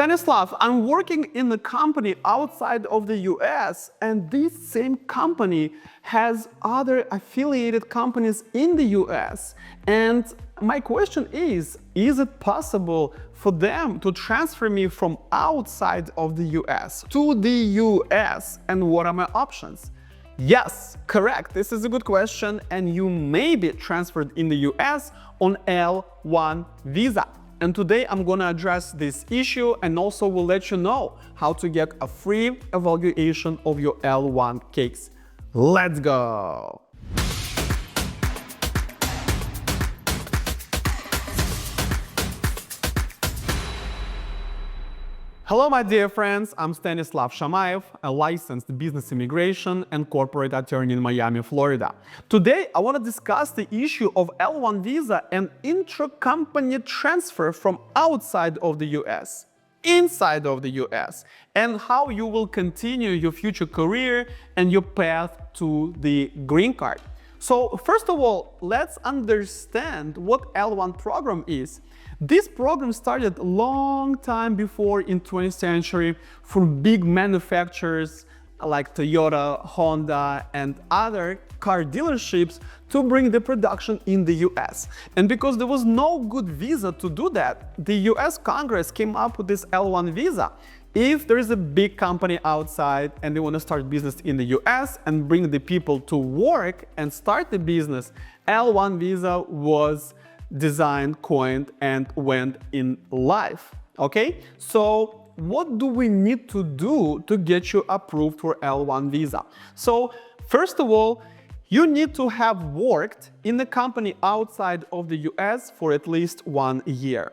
Stanislav, I'm working in a company outside of the US, and this same company has other affiliated companies in the US. And my question is it possible for them to transfer me from outside of the US to the US? And what are my options? Yes, correct. This is a good question, and you may be transferred in the US on L-1 visa. And today I'm gonna address this issue and also will let you know how to get a free evaluation of your L-1 case. Let's go! Hello, my dear friends. I'm Stanislav Shamaev, a licensed business immigration and corporate attorney in Miami, Florida. Today, I want to discuss the issue of L-1 visa and intra-company transfer from outside of the US, inside of the US, and how you will continue your future career and your path to the green card. So first of all, let's understand what L-1 program is. This program started a long time before in 20th century from big manufacturers like Toyota, Honda, and other car dealerships to bring the production in the US. And because there was no good visa to do that, the US Congress came up with this L-1 visa. If there is a big company outside and they want to start business in the US and bring the people to work and start the business, L-1 visa was designed, coined, and went in life. Okay? So what do we need to do to get you approved for L-1 visa? So first of all, you need to have worked in a company outside of the US for at least 1 year.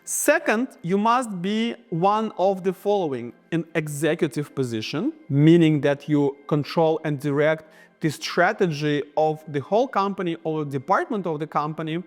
Second, you must be one of the following: an executive position, meaning that you control and direct the strategy of the whole company or department of the company.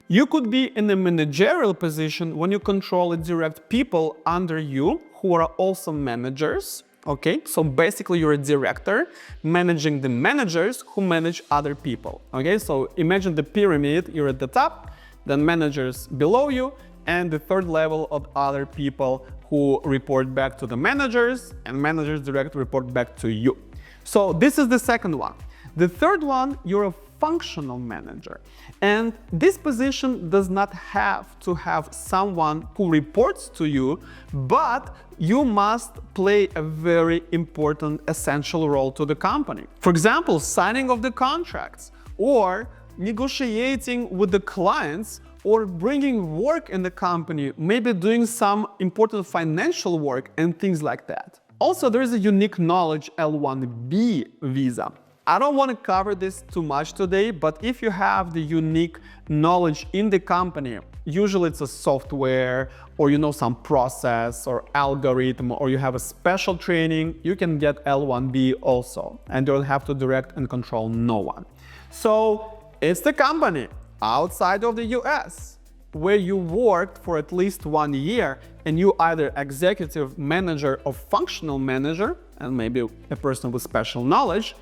You could be in a managerial position when you control and direct people under you who are also managers. Okay, so basically you're a director managing the managers who manage other people. Okay, so imagine the pyramid, you're at the top, then managers below you, and the third level of other people who report back to the managers, and managers direct report back to you. So this is the second one. The third one, you're a functional manager. And this position does not have to have someone who reports to you, but you must play a very important, essential role to the company. For example, signing of the contracts, or negotiating with the clients, or bringing work in the company, maybe doing some important financial work and things like that. Also, there is a unique knowledge L-1B visa. I don't want to cover this too much today, but if you have the unique knowledge in the company, usually it's a software, or you know some process or algorithm, or you have a special training, you can get L-1B also, and you don't have to direct and control no one. So it's the company outside of the US where you worked for at least 1 year, and you either executive manager or functional manager, and maybe a person with special knowledge.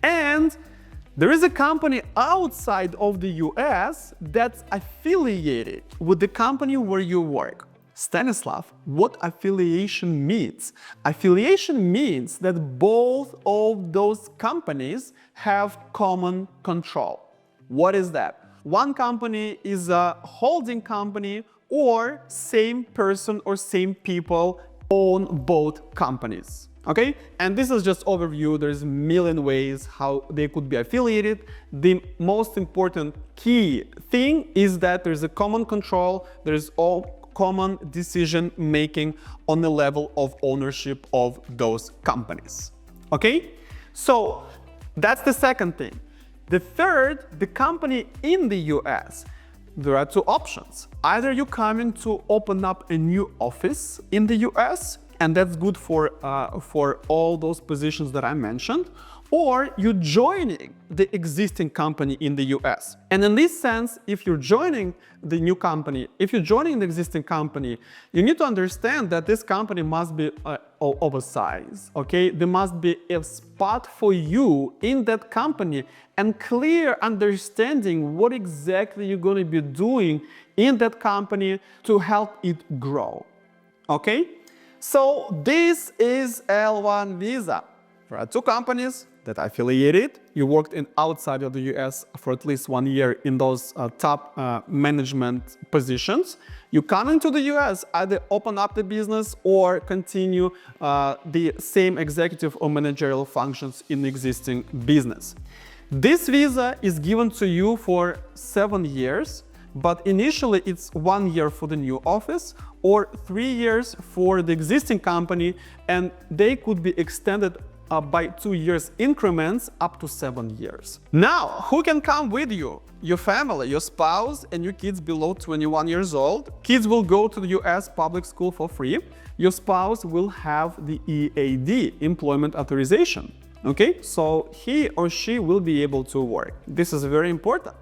And there is a company outside of the US that's affiliated with the company where you work. Stanislav, what affiliation means? Affiliation means that both of those companies have common control. What is that? One company is a holding company, or same person or same people own both companies. Okay? And this is just overview. There's a million ways how they could be affiliated. The most important key thing is that there's a common control, there's all common decision making on the level of ownership of those companies. Okay? So that's the second thing. The third, the company in the US. There are two options. Either you're coming to open up a new office in the US, and that's good for all those positions that I mentioned, or you're joining the existing company in the US. And in this sense, if you're joining the new company, if you're joining the existing company, you need to understand that this company must be oversized, okay? There must be a spot for you in that company and clear understanding what exactly you're going to be doing in that company to help it grow. Okay? So this is L-1 visa. There are two companies that are affiliated. You worked in outside of the US for at least 1 year in those top management positions. You come into the US, either open up the business or continue the same executive or managerial functions in the existing business. This visa is given to you for 7 years, but initially it's 1 year for the new office or 3 years for the existing company, and they could be extended by 2 years increments up to 7 years. Now, who can come with you? Your family, your spouse, and your kids below 21 years old. Kids will go to the US public school for free. Your spouse will have the EAD, employment authorization. Okay, so he or she will be able to work. This is very important.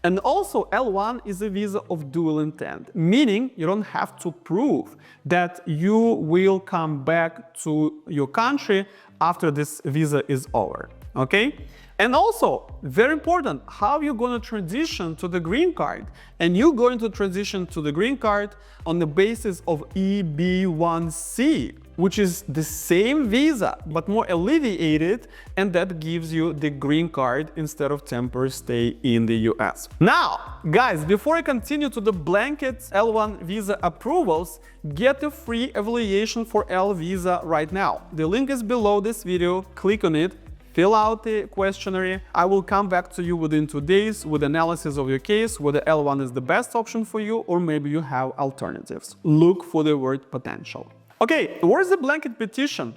And also L1 is a visa of dual intent, meaning you don't have to prove that you will come back to your country after this visa is over, okay? And also, very important, how you're going to transition to the green card. And you're going to transition to the green card on the basis of EB1C, which is the same visa, but more alleviated, and that gives you the green card instead of temporary stay in the US. Now, guys, before I continue to the blanket L1 visa approvals, get a free evaluation for L visa right now. The link is below this video, click on it, fill out the questionnaire. I will come back to you within 2 days with analysis of your case, whether L1 is the best option for you or maybe you have alternatives. Look for the word potential. Okay, where's the blanket petition?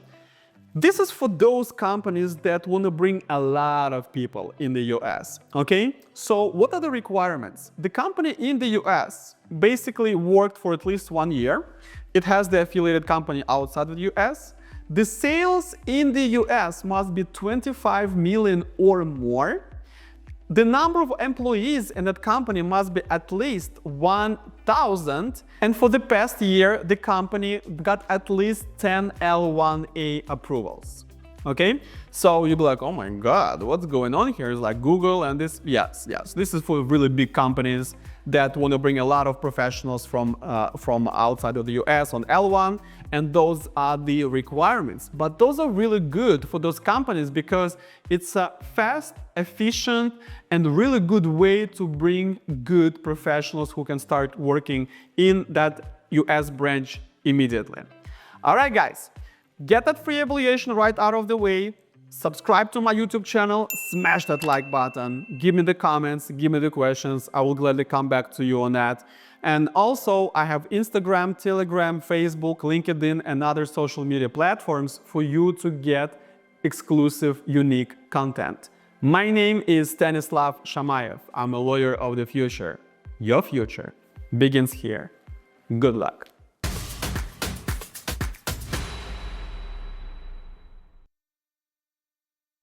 This is for those companies that want to bring a lot of people in the US, okay? So what are the requirements? The company in the US basically worked for at least 1 year. It has the affiliated company outside of the US. The sales in the US must be 25 million or more. The number of employees in that company must be at least 1,000. And for the past year, the company got at least 10 L1A approvals. Okay? So you'll be like, oh my God, what's going on here? It's like Google and this. Yes. This is for really big companies that want to bring a lot of professionals from outside of the US on L1, and those are the requirements. But those are really good for those companies because it's a fast, efficient, and really good way to bring good professionals who can start working in that US branch immediately. All right, guys, get that free evaluation right out of the way. Subscribe to my YouTube channel, smash that like button, give me the comments, give me the questions. I will gladly come back to you on that. And also, I have Instagram, Telegram, Facebook, LinkedIn, and other social media platforms for you to get exclusive, unique content. My name is Stanislav Shamayev. I'm a lawyer of the future. Your future begins here. Good luck.